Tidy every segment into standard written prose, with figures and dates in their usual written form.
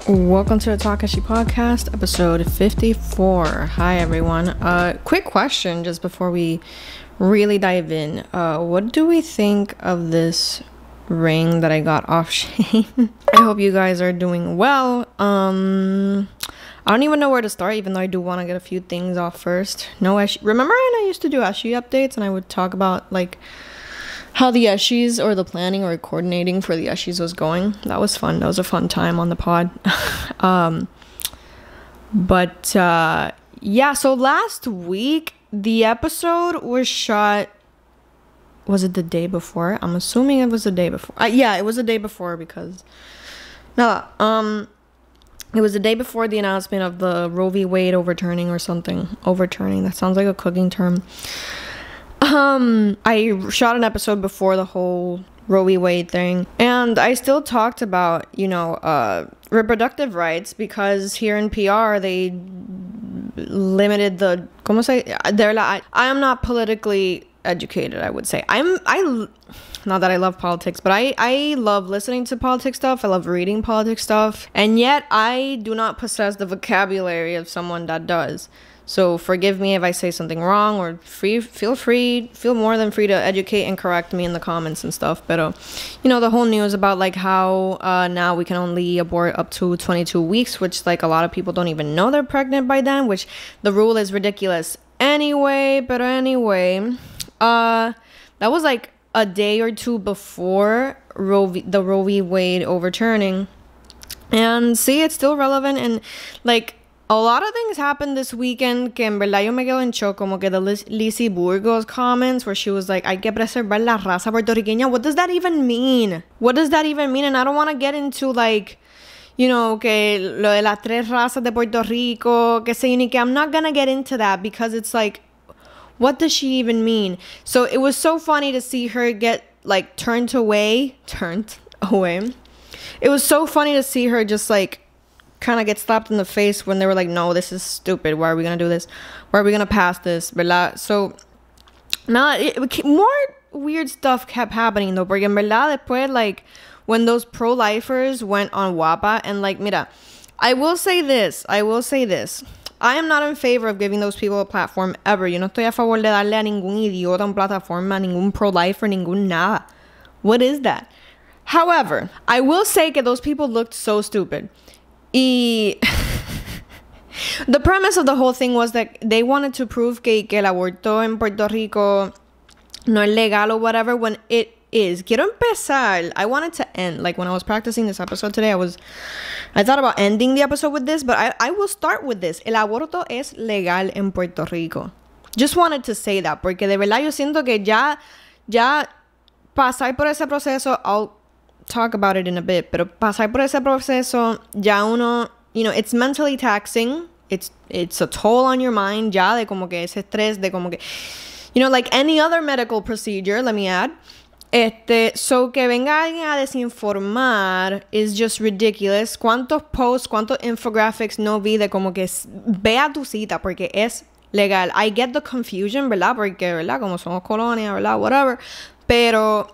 Welcome to the TALKESHI podcast, episode 54. Hi everyone. Quick question just before we really dive in. What do we think of this ring that I got off Shane? I hope you guys are doing well. I don't even know where to start, even though I do want to get a few things off first. No eshi. Remember when I used to do eshi updates and I would talk about like how the eshis or the planning or coordinating for the eshis was going? That was fun. That was a fun time on the pod. Yeah, so last week the episode was shot. Was it the day before? I'm assuming it was the day before. Yeah, it was the day before because it was the day before the announcement of the Roe v. Wade overturning or something. Overturning, that sounds like a cooking term. I shot an episode before the whole Roe v. Wade thing, and I still talked about, reproductive rights, because here in PR they limited the, I am not politically educated, I would say. Not that I love politics, but I love listening to politics stuff. I love reading politics stuff, and yet I do not possess the vocabulary of someone that does. So forgive me if I say something wrong, or feel more than free to educate and correct me in the comments and stuff. But the whole news about like how now we can only abort up to 22 weeks, which like a lot of people don't even know they're pregnant by then, which the rule is ridiculous anyway. But anyway, that was like a day or two before the Roe v. Wade overturning, and see, it's still relevant. And like a lot of things happened this weekend que en verdad yo me quedo en shock, como que the Lizzie Burgos comments where she was like, hay que preservar la raza puertorriqueña. What does that even mean? What does that even mean? And I don't want to get into like, que lo de las tres razas de Puerto Rico, que se unique. I'm not gonna get into that because it's like, what does she even mean? So it was so funny to see her get like turned away. It was so funny to see her just like kind of get slapped in the face when they were like, no, this is stupid. Why are we gonna do this? Why are we gonna pass this? ¿Verdad? So now more weird stuff kept happening though, porque en verdad después, like when those pro-lifers went on Guapa, and like, mira, I will say this. I am not in favor of giving those people a platform ever. Yo no estoy a favor de darle a ningún idiota una plataforma, a ningún pro-lifer, ningún nada. What is that? However, I will say que those people looked so stupid. The premise of the whole thing was that they wanted to prove que el aborto en Puerto Rico no es legal or whatever, when it is. Quiero empezar. I wanted to end, like when I was practicing this episode today, I thought about ending the episode with this, but I will start with this. El aborto es legal en Puerto Rico. Just wanted to say that, porque de verdad yo siento que ya pasar por ese proceso, I'll talk about it in a bit, pero pasar por ese proceso, ya uno, it's mentally taxing. It's a toll on your mind, ya de como que ese estrés, de como que, like any other medical procedure, let me add. So que venga alguien a desinformar is just ridiculous. ¿Cuántos posts, cuántos infographics no vi de como que ve a tu cita porque es legal? I get the confusion, ¿verdad? Porque, ¿verdad? Como somos colonia, ¿verdad? Whatever. Pero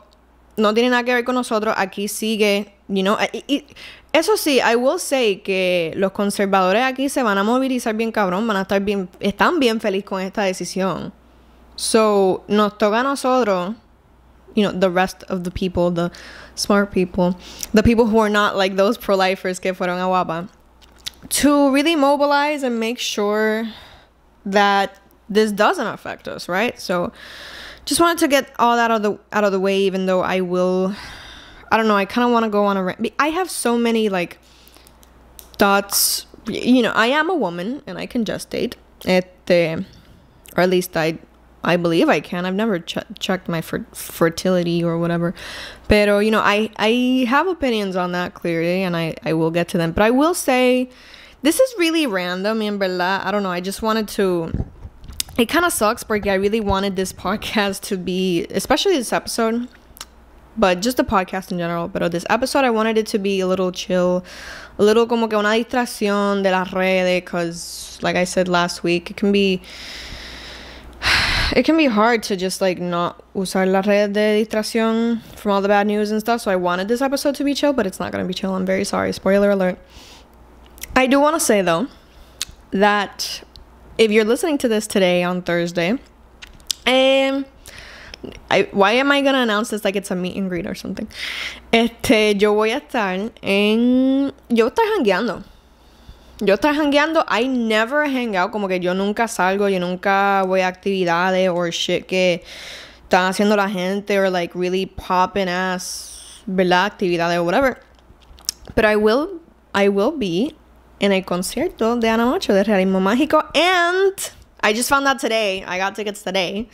no tiene nada que ver con nosotros. Aquí sigue, eso sí, I will say que los conservadores aquí se van a movilizar bien cabrón, están bien felices con esta decisión. So, nos toca a nosotros, the rest of the people, the smart people, the people who are not like those pro-lifers que fueron a Guapa, to really mobilize and make sure that this doesn't affect us, right? So just wanted to get all that out of the way, even though I don't know, I kind of want to go on a rant. I have so many like thoughts. I am a woman and I can gestate, or at least I believe I can. I've never checked my fertility or whatever. Pero, I have opinions on that clearly, and I will get to them. But I will say, this is really random, en verdad. I don't know. I just wanted to... It kind of sucks porque I really wanted this podcast to be, especially this episode, but just the podcast in general. Pero this episode, I wanted it to be a little chill, a little como que una distracción de las redes, because like I said last week, it can be it can be hard to just like not usar la red de distracción from all the bad news and stuff. So I wanted this episode to be chill, but it's not going to be chill. I'm very sorry. Spoiler alert. I do want to say though that if you're listening to this today on Thursday, why am I gonna announce this like it's a meet and greet or something? Yo voy a estar jangueando. I never hang out, como que yo nunca salgo, yo nunca voy a actividades or shit que están haciendo la gente, or like really popping ass, ¿verdad? Actividades or whatever. But I will be in a concierto de Ana Macho de Realismo Mágico, and I just found out today, I got tickets today,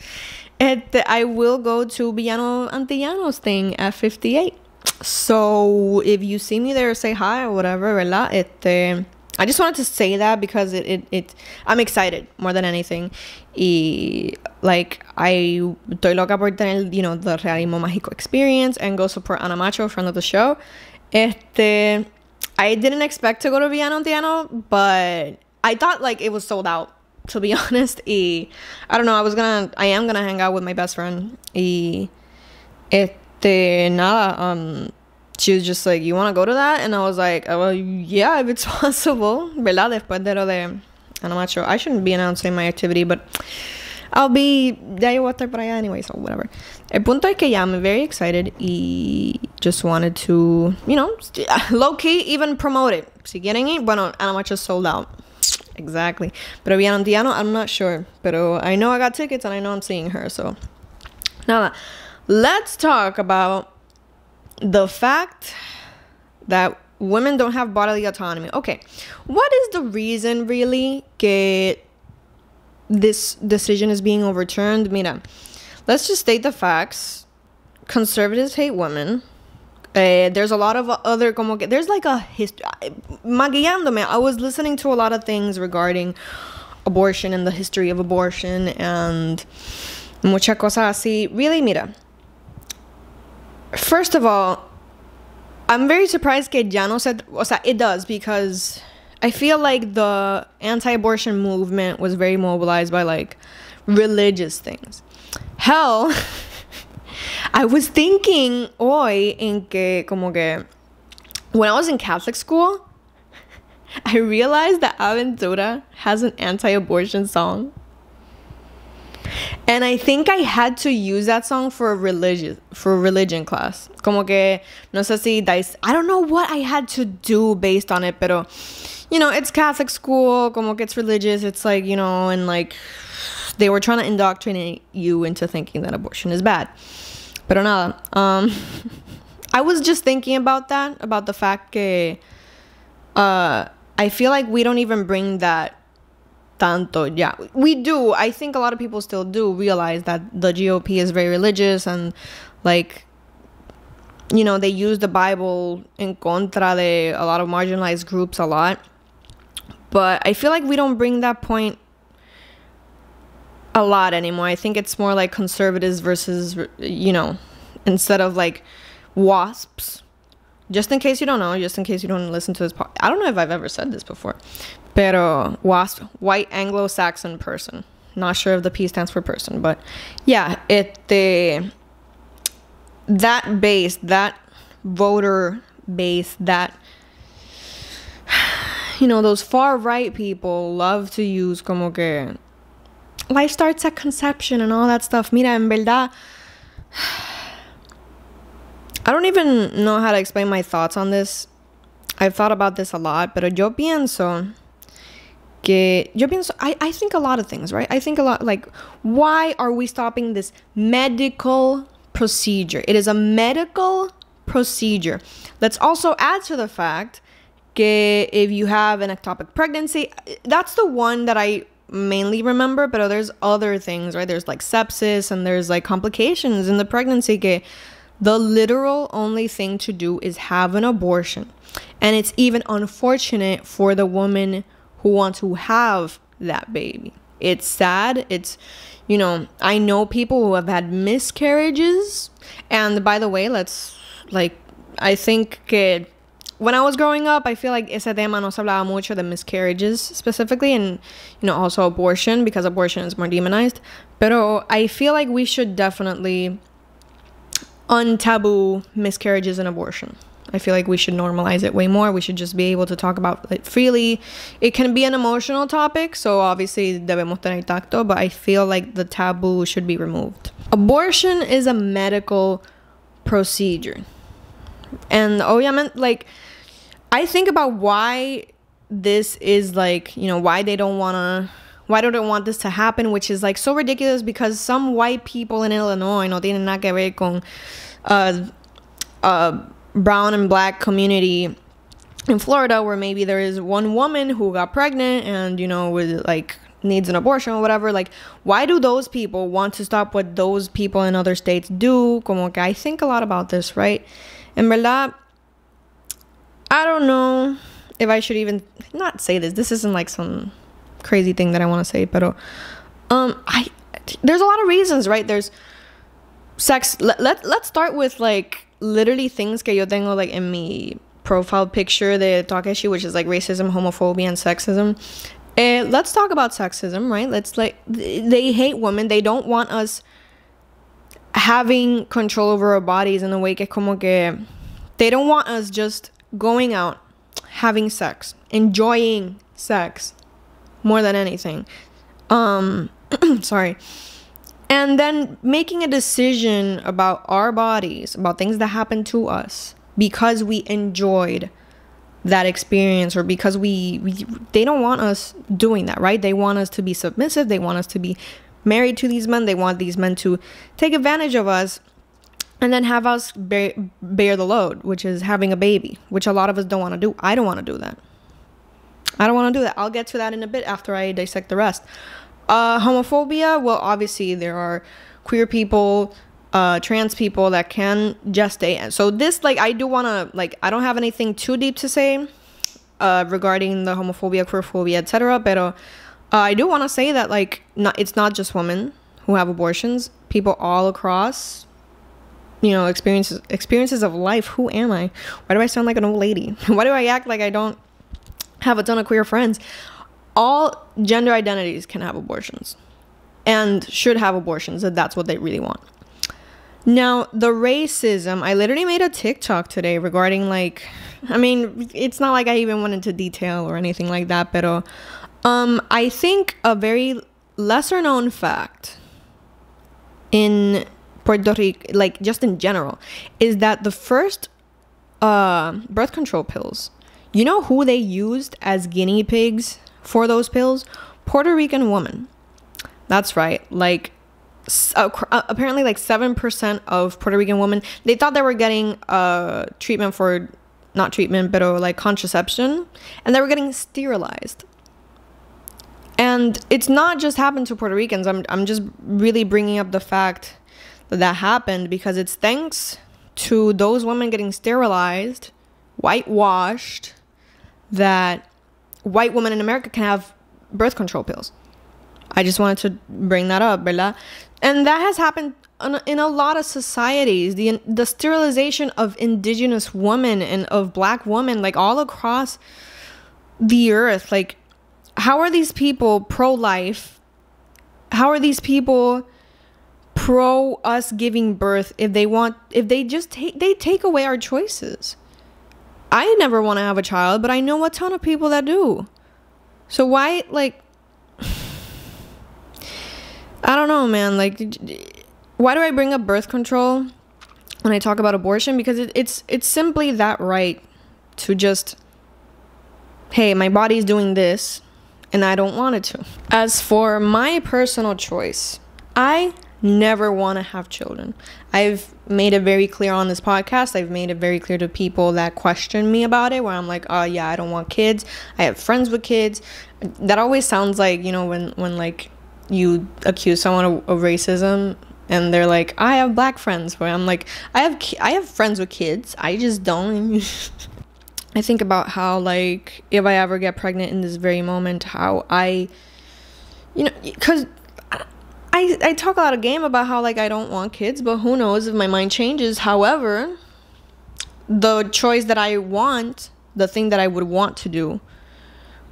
I will go to Villano Antillano's thing at 58. So if you see me there, say hi or whatever, ¿verdad? I just wanted to say that because I'm excited more than anything. Y like, I estoy loca por tener, you know, the Realismo Mágico experience and go support Ana Macho, friend of the show. I didn't expect to go to Villano Antillano, but I thought like it was sold out, to be honest. I don't know, I am gonna hang out with my best friend. Nada, she was just like, you want to go to that? And I was like, well, yeah, if it's possible, ¿verdad? Después de lo de Ana Macho. I shouldn't be announcing my activity, but ya yo voy a estar por allá anyway, so whatever. El punto es que yeah, I'm very excited y just wanted to, you know, low-key even promote it. Si quieren ir, bueno, Ana Macho sold out. Exactly. Pero Villano Antillano, I'm not sure. Pero I know I got tickets and I know I'm seeing her, so. Nada. Let's talk about the fact that women don't have bodily autonomy. Okay, what is the reason really que this decision is being overturned? Mira, let's just state the facts. Conservatives hate women. There's a lot of other, como que, there's like a history. Maguiándome, I was listening to a lot of things regarding abortion and the history of abortion and muchas cosas así. Really, mira. First of all, I'm very surprised que ya no se... O sea, it does, because I feel like the anti-abortion movement was very mobilized by, like, religious things. Hell, I was thinking hoy en que, como que, when I was in Catholic school, I realized that Aventura has an anti-abortion song. And I think I had to use that song for a religion class. Como que, no sé si, I don't know what I had to do based on it, pero, you know, it's Catholic school, como que it's religious, it's like, you know, and like, they were trying to indoctrinate you into thinking that abortion is bad. Pero nada, I was just thinking about that, about the fact que, I feel like we don't even bring that tanto, yeah. We do. I think a lot of people still do realize that the GOP is very religious and, like, you know, they use the Bible en contra de a lot of marginalized groups a lot. But I feel like we don't bring that point a lot anymore. I think it's more like conservatives versus, you know, instead of like WASPs. Just in case you don't know, just in case you don't listen to this I don't know if I've ever said this before. Pero WASP, white Anglo-Saxon person. Not sure if the P stands for person, but yeah, that base, that voter base, that, you know, those far right people love to use como que life starts at conception and all that stuff. Mira, en verdad, I don't even know how to explain my thoughts on this. I've thought about this a lot, pero yo pienso, I think a lot of things, right? I think a lot, like, why are we stopping this medical procedure? It is a medical procedure. Let's also add to the fact que if you have an ectopic pregnancy, that's the one that I mainly remember, but there's other things, right? There's like sepsis and there's like complications in the pregnancy que the literal only thing to do is have an abortion. And it's even unfortunate for the woman who wants to have that baby. It's sad. It's, you know, I know people who have had miscarriages. And by the way, let's, like, I think when I was growing up, I feel like ese tema no se hablaba mucho de miscarriages specifically, and also abortion, because abortion is more demonized. Pero I feel like we should definitely untaboo miscarriages and abortion. I feel like we should normalize it way more. We should just be able to talk about it freely. It can be an emotional topic, so obviously debemos tener tacto, but I feel like the taboo should be removed. Abortion is a medical procedure. And obviamente, like, I think about why this is like, why they don't want this to happen, which is like so ridiculous, because some white people in Illinois no tienen nada que ver con brown and black community in Florida, where maybe there is one woman who got pregnant and with like needs an abortion or whatever. Like, why do those people want to stop what those people in other states do? Como que I think a lot about this, right? En verdad, I don't know if I should even not say this. This isn't like some crazy thing that I want to say, pero there's a lot of reasons, right? There's sex. Let's start with like literally things que yo tengo like in mi profile picture de TALKESHI, which is like racism, homophobia, and sexism. Let's talk about sexism, right? They hate women. They don't want us having control over our bodies in a way que como que they don't want us just going out, having sex, enjoying sex more than anything. Sorry. And then making a decision about our bodies, about things that happened to us because we enjoyed that experience, or because they don't want us doing that, right? They want us to be submissive. They want us to be married to these men. They want these men to take advantage of us and then have us bear the load, which is having a baby, which a lot of us don't want to do. I don't want to do that. I'll get to that in a bit after I dissect the rest. Homophobia, well, obviously there are queer people, trans people that can gestate. So this, like, I do want to, like, I don't have anything too deep to say regarding the homophobia, queerphobia, etc. But I do want to say that, like, it's not just women who have abortions. People all across, experiences of life. Who am I? Why do I sound like an old lady? Why do I act like I don't have a ton of queer friends? All gender identities can have abortions and should have abortions if that's what they really want. Now, the racism, I literally made a TikTok today regarding, like, I mean, it's not like I even went into detail or anything like that, but I think a very lesser known fact in Puerto Rico, like just in general, is that the first birth control pills, you know who they used as guinea pigs for those pills? Puerto Rican women. That's right. Like, apparently like 7% of Puerto Rican women, they thought they were getting treatment for, not treatment, but like contraception, and they were getting sterilized. And it's not just happened to Puerto Ricans. I'm just really bringing up the fact that happened because it's thanks to those women getting sterilized, whitewashed, that white women in America can have birth control pills. I just wanted to bring that up, ¿verdad? And that has happened in a lot of societies. The sterilization of indigenous women and of black women, like all across the earth. Like, how are these people pro-life? How are these people pro us giving birth if they just take away our choices? I never want to have a child, but I know a ton of people that do. So why, like, I don't know, man. Like, why do I bring up birth control when I talk about abortion? Because it's simply that right to just, hey, my body's doing this and I don't want it to. As for my personal choice, I never want to have children. I've made it very clear on this podcast. I've made it very clear to people that question me about it, where I'm like, oh yeah, I don't want kids. I have friends with kids. That always sounds like, when like you accuse someone of racism and they're like, I have black friends, where I'm like, I have friends with kids. I just don't. I think about how, like, if I ever get pregnant in this very moment, how because I talk a lot of game about how, like, I don't want kids, but who knows if my mind changes. However, the choice that I want, the thing that I would want to do,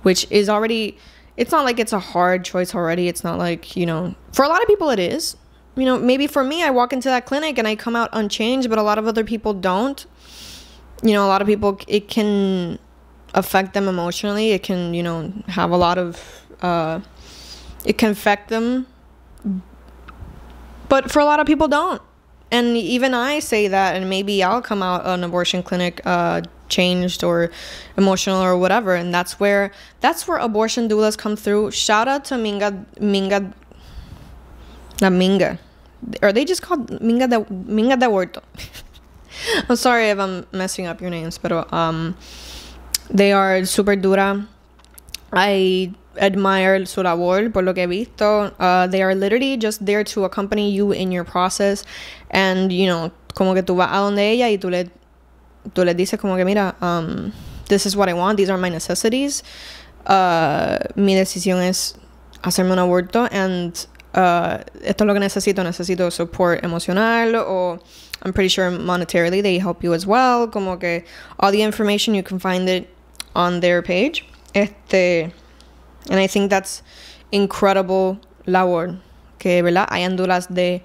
which is already, it's not like it's a hard choice already. It's not like, you know, for a lot of people it is. You know, maybe for me, I walk into that clinic and I come out unchanged, but a lot of other people don't. You know, a lot of people, it can affect them emotionally. It can, you know, have a lot of, it can affect them. But for a lot of people, don't. And even I say that, and maybe I'll come out an abortion clinic changed or emotional or whatever. And that's where abortion doulas come through. Shout out to Minga. La Minga. Are they just called Minga de Huerto? I'm sorry if I'm messing up your names, but they are super dura. I admire su labor por lo que he visto. They are literally just there to accompany you in your process, and you know, como que tú vas a donde ella y tú le dices como que mira, this is what I want, these are my necessities. Mi decisión es hacerme un aborto, and esto es lo que necesito support emocional, or I'm pretty sure monetarily they help you as well. Como que all the information, you can find it on their page. And I think that's incredible labor. Que, ¿verdad? Hay doulas de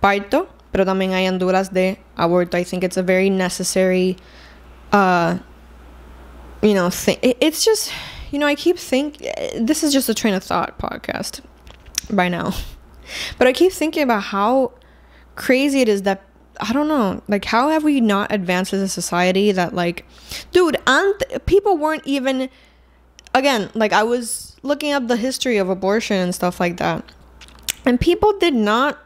parto, pero también hay doulas de aborto. I think it's a very necessary, you know, thing. It's just, you know, I keep thinking, this is just a train of thought podcast by now. But I keep thinking about how crazy it is that, I don't know, like, how have we not advanced as a society that, like, dude, people weren't even, again, like, I was looking up the history of abortion and stuff like that, and people did not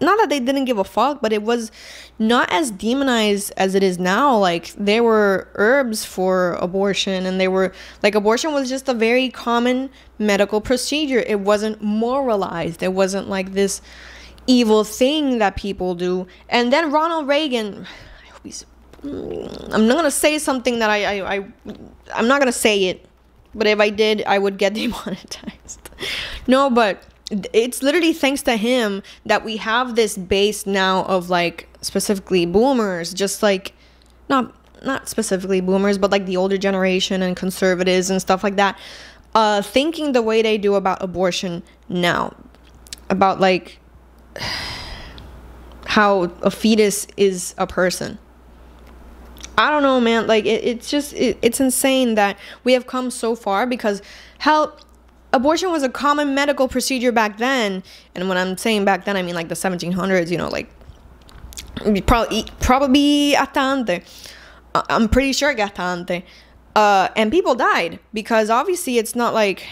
that they didn't give a fuck, but it was not as demonized as it is now. Like, there were herbs for abortion, and they were, like, abortion was just a very common medical procedure. It wasn't moralized. It wasn't like this evil thing that people do. And then Ronald Reagan, I hope he's, I'm not gonna say something that I'm not gonna say it, but if I did, I would get demonetized. No, but it's literally thanks to him that we have this base now of, like, specifically boomers, just like, not specifically boomers, but like the older generation and conservatives and stuff like that, thinking the way they do about abortion now, about, like, how a fetus is a person. I don't know, man. Like, it's just, it's insane that we have come so far, because hell, abortion was a common medical procedure back then. And when I'm saying back then, I mean like the 1700s, you know, like probably hasta antes. I'm pretty sure hasta antes. And people died, because obviously it's not like,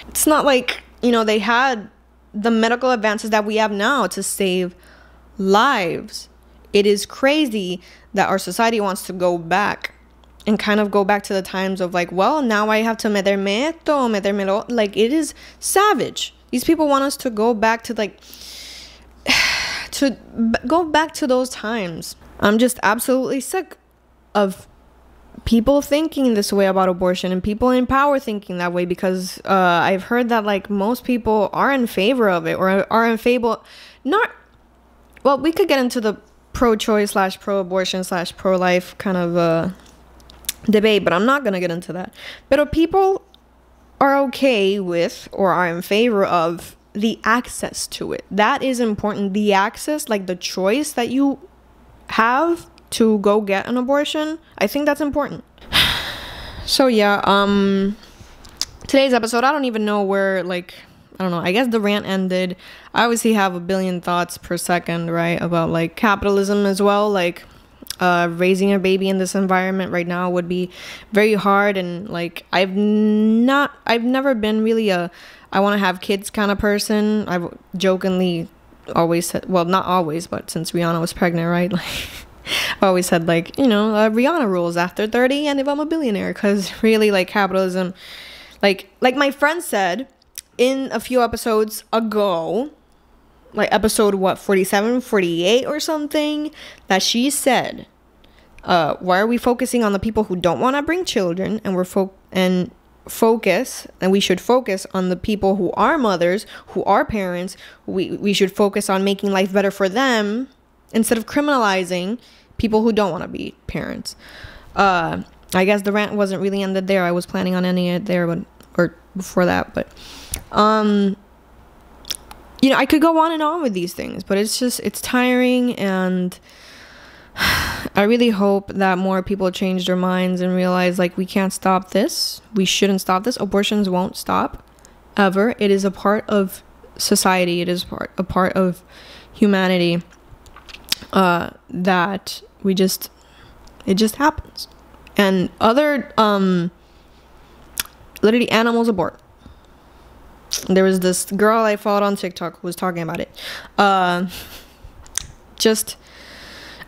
you know, they had the medical advances that we have now to save lives. It is crazy that our society wants to go back and kind of go back to the times of, like, well, now I have to meterme esto, metermelo. Like, it is savage. These people want us to go back to, like, to go back to those times. I'm just absolutely sick of people thinking this way about abortion, and people in power thinking that way, because I've heard that, like, most people are in favor of it, or are in favor, not, well, we could get into the pro-choice / pro-abortion / pro-life kind of debate, but I'm not gonna get into that. But people are okay with, or are in favor of, the access to it. That is important. The access, like the choice that you have to go get an abortion, I think that's important. So yeah, today's episode, I don't even know where, like, I don't know, I guess the rant ended. I obviously have a billion thoughts per second, right, about, like, capitalism as well. Like, raising a baby in this environment right now would be very hard, and, like, I've never been really a I want to have kids kind of person. I've jokingly always said, well, not always, but since Rihanna was pregnant, right, like, I always said, like, you know, Rihanna rules after 30, and if I'm a billionaire, because really, like, capitalism, like my friend said in a few episodes ago, like episode 47, 48 or something, that she said, why are we focusing on the people who don't want to bring children, and we should focus on the people who are mothers, who are parents. We should focus on making life better for them, instead of criminalizing people who don't want to be parents. I guess the rant wasn't really ended there. I was planning on ending it there, or before that, but you know, I could go on and on with these things, but it's tiring, and I really hope that more people change their minds and realize, like, we can't stop this. We shouldn't stop this. Abortions won't stop ever. It is a part of society. It is a part of humanity, that it just happens. And other literally animals abort. There was this girl I followed on TikTok who was talking about it. Just,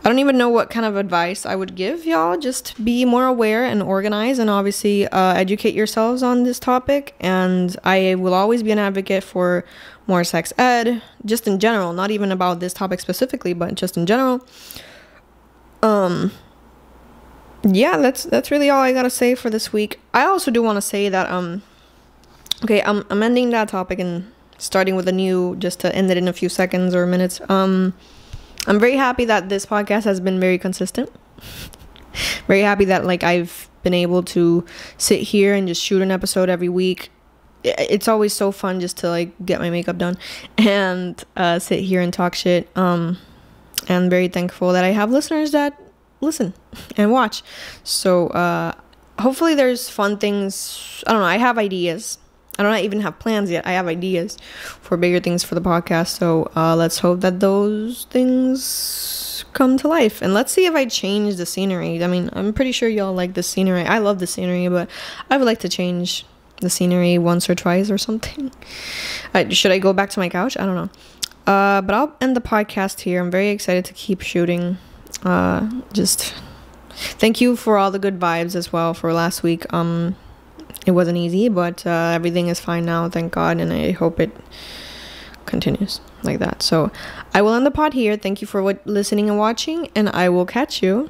I don't even know what kind of advice I would give y'all. Just be more aware and organize, and obviously educate yourselves on this topic. And I will always be an advocate for more sex ed, just in general, not even about this topic specifically, but just in general. Yeah, that's really all I gotta say for this week. I also do want to say that okay, I'm ending that topic and starting with a new, just to end it in a few seconds or minutes. I'm very happy that this podcast has been very consistent. Very happy that, like, I've been able to sit here and just shoot an episode every week. It's always so fun just to, like, get my makeup done and sit here and talk shit. I'm very thankful that I have listeners that listen and watch. So hopefully there's fun things. I don't know, I have ideas. I don't even have plans yet. I have ideas for bigger things for the podcast. So let's hope that those things come to life. And let's see if I change the scenery. I mean, I'm pretty sure y'all like the scenery. I love the scenery, but I would like to change the scenery once or twice or something. Should I go back to my couch? I don't know. But I'll end the podcast here. I'm very excited to keep shooting. Just thank you for all the good vibes as well for last week. It wasn't easy, but everything is fine now, thank God, and I hope it continues like that. So I will end the pod here. Thank you for listening and watching, and I will catch you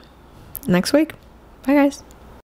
next week. Bye, guys.